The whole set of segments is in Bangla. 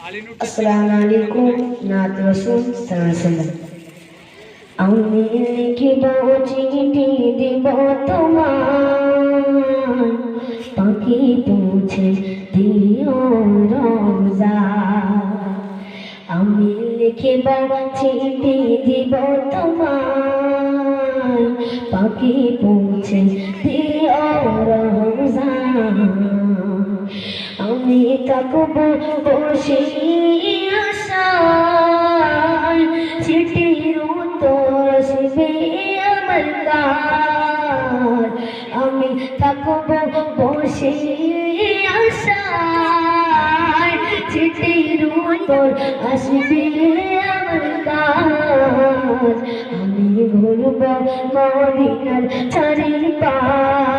আসসালামু আলাইকুম নাত রাসূল সাল্লাল্লাহু আলাইহি ওয়াসাল্লাম। আমি লিখিব চিঠি দিব তোমায়, পাখি পৌঁছে দিও রওজা। আমি লিখিব চিঠি দিব তোমায়, পাখি পৌঁছে দিও রওজা। আমি থাকব বসে আশায়, চিঠির উত্তর আসবে আমার কাজ। আমি থাকব বসে আশায়, চিঠির উত্তর আসবে আমার কাজ। আমি ঘুরব মদিনার চারিপাশ,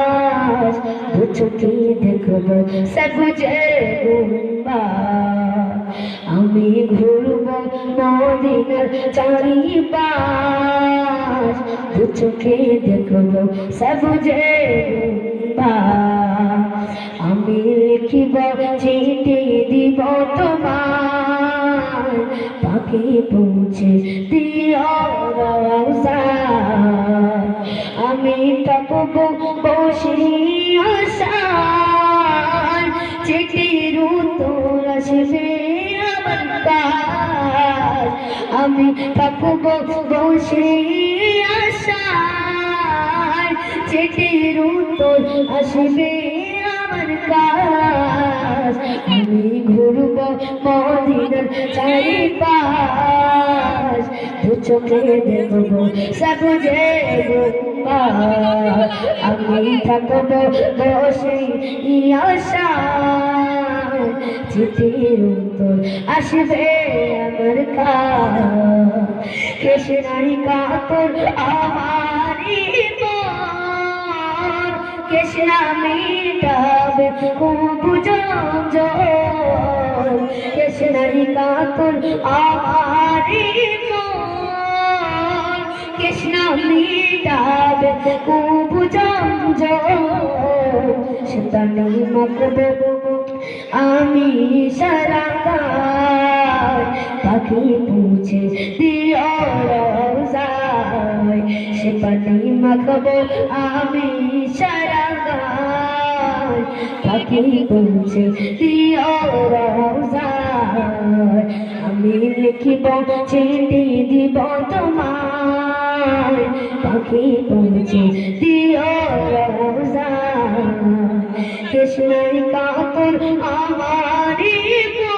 দু চোখে দেখব সবুজে গুম্বাদ। আমি ঘুরব মদিনার চারিপাশ, দু চোখে দেখব সবুজে গুম্বাদ। আমি লিখিব চিঠি দিব তোমায়, পাখি পৌঁছে দিও রওজা। আমি থাকব বসে আশায়, চিঠির উত্তর আসবে আমার কাজ। আমি থাকব বসে আশায়, চিঠির উত্তর আসবে আমার কাজ। আমি ঘুরব মদিনার চারিপাশ, দু চোখে দেখব সবুজে গুম্বাদ। আমি থাকব বসে আশায়, চিঠির উত্তর আসবে আমার কাজ। কেশনাই কাতর আমারি মন, কেশনা মিটাবে কুবুজঞ্জল। কেশনাই কাতর আমারি মন, কেশনা মিটাবে কুবুজঞ্জল। শতানি মাকবে আমি সারাগায়, পাখি পৌঁছে দিও রওজায়। সে পানি মাখবো আমি সারাগায়, পাখি পৌঁছে দিও রওজায়। আমি লিখিব চিঠি দিব তোমায়, পাখি পৌঁছে দিও রওজায়। কৃষ্ণাই কাতর